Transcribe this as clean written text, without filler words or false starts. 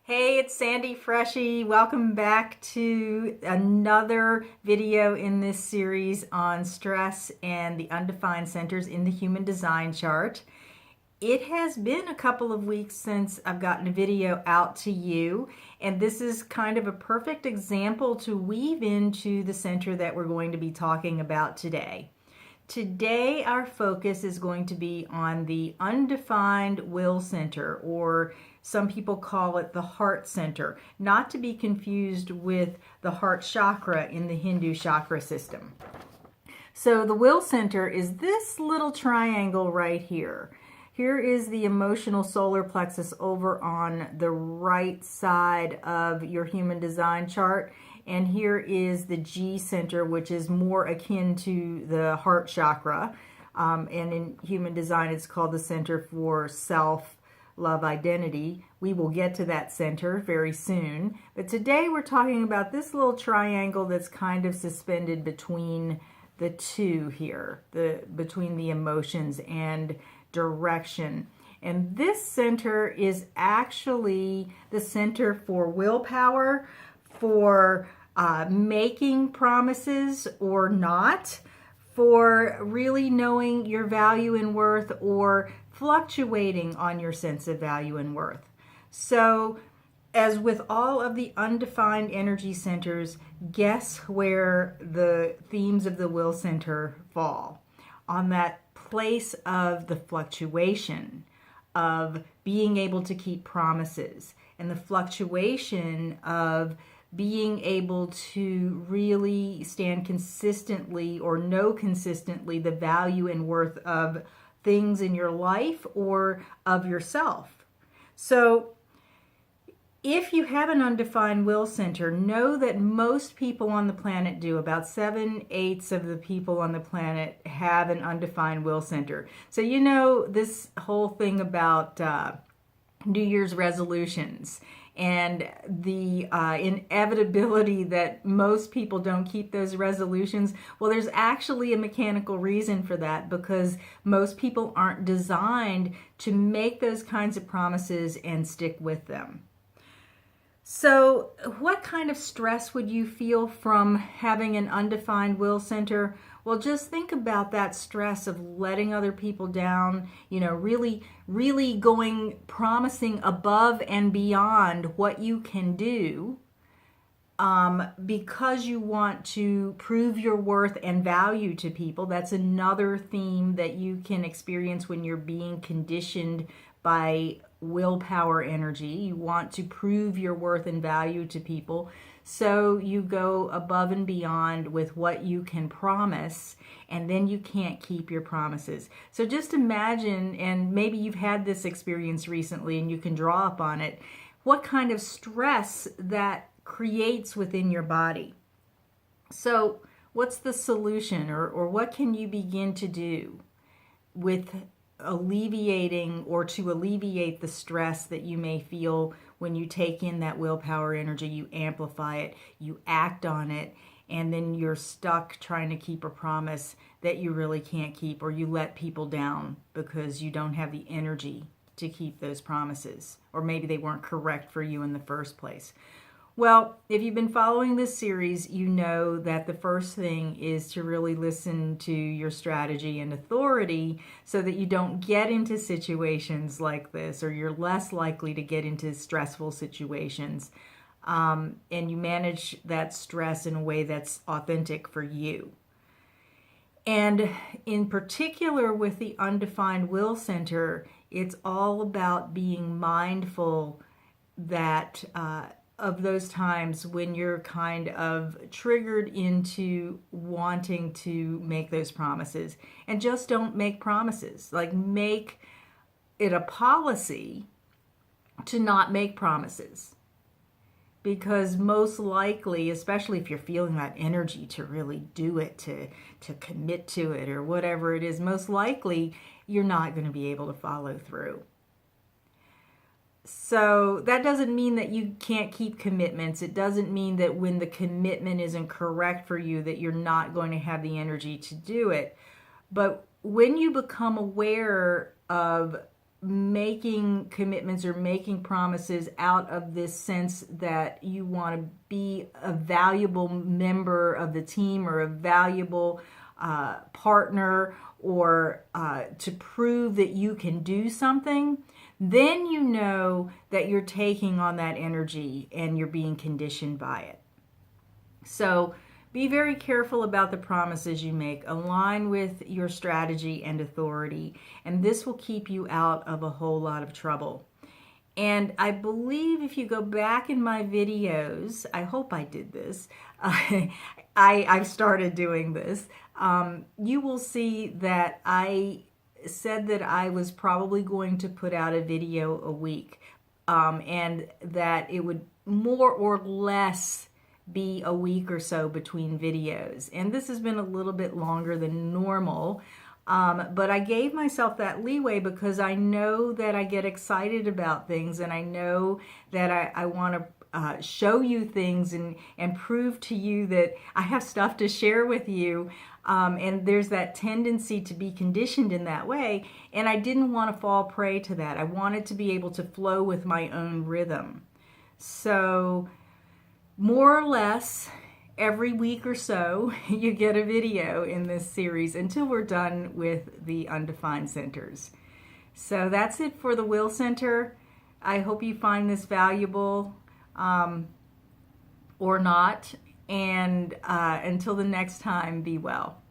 Hey, it's Sandy Freshy. Welcome back to another video in this series on stress and the undefined centers in the human design chart. It has been a couple of weeks since I've gotten a video out to you, and this is kind of a perfect example to weave into the center that we're going to be talking about today. Today, our focus is going to be on the undefined will center, or some people call it the heart center, not to be confused with the heart chakra in the Hindu chakra system. So the will center is this little triangle right here. Here is the emotional solar plexus over on the right side of your human design chart. And here is the G center, which is more akin to the heart chakra. And in human design, it's called the Center for Self-Love Identity. We will get to that center very soon. But today we're talking about this little triangle that's kind of suspended between the two here, between the emotions and direction. And this center is actually the center for willpower, for making promises or not, for really knowing your value and worth, or fluctuating on your sense of value and worth. So, as with all of the undefined energy centers, guess where the themes of the will center fall? On that place of the fluctuation, of being able to keep promises, and the fluctuation of being able to really stand consistently or know consistently the value and worth of things in your life or of yourself. So if you have an undefined will center, know that most people on the planet do. About 7/8 of the people on the planet have an undefined will center. So you know this whole thing about New Year's resolutions and the inevitability that most people don't keep those resolutions. Well, there's actually a mechanical reason for that, because most people aren't designed to make those kinds of promises and stick with them. So what kind of stress would you feel from having an undefined will center? Well, just think about that stress of letting other people down, really promising above and beyond what you can do, because you want to prove your worth and value to people. That's another theme that you can experience when you're being conditioned by willpower energy. You want to prove your worth and value to people, so you go above and beyond with what you can promise, and then you can't keep your promises. So just imagine, and maybe you've had this experience recently and you can draw up on it, what kind of stress that creates within your body. So what's the solution, or what can you begin to do with alleviating, or to alleviate the stress that you may feel when you take in that willpower energy? You amplify it, you act on it, and then you're stuck trying to keep a promise that you really can't keep, or you let people down because you don't have the energy to keep those promises, or maybe they weren't correct for you in the first place. Well, if you've been following this series, you know that the first thing is to really listen to your strategy and authority, so that you don't get into situations like this, or you're less likely to get into stressful situations, and you manage that stress in a way that's authentic for you. And in particular with the undefined will center, it's all about being mindful that of those times when you're kind of triggered into wanting to make those promises. And just don't make promises. Like, make it a policy to not make promises. Because most likely, especially if you're feeling that energy to really do it, to commit to it, or whatever it is, most likely you're not going to be able to follow through. So that doesn't mean that you can't keep commitments. It doesn't mean that when the commitment isn't correct for you that you're not going to have the energy to do it. But when you become aware of making commitments or making promises out of this sense that you want to be a valuable member of the team or a valuable partner, or to prove that you can do something, then you know that you're taking on that energy and you're being conditioned by it. So be very careful about the promises you make. Align with your strategy and authority, and this will keep you out of a whole lot of trouble. And I believe if you go back in my videos, I hope I did this, I've started doing this, you will see that I said that I was probably going to put out a video a week, and that it would more or less be a week or so between videos. And this has been a little bit longer than normal, but I gave myself that leeway because I know that I get excited about things, and I know that I want to show you things and prove to you that I have stuff to share with you. And there's that tendency to be conditioned in that way. And I didn't want to fall prey to that. I wanted to be able to flow with my own rhythm. So more or less every week or so, you get a video in this series until we're done with the Undefined Centers. So that's it for the Will Center. I hope you find this valuable, or not. And until the next time, be well.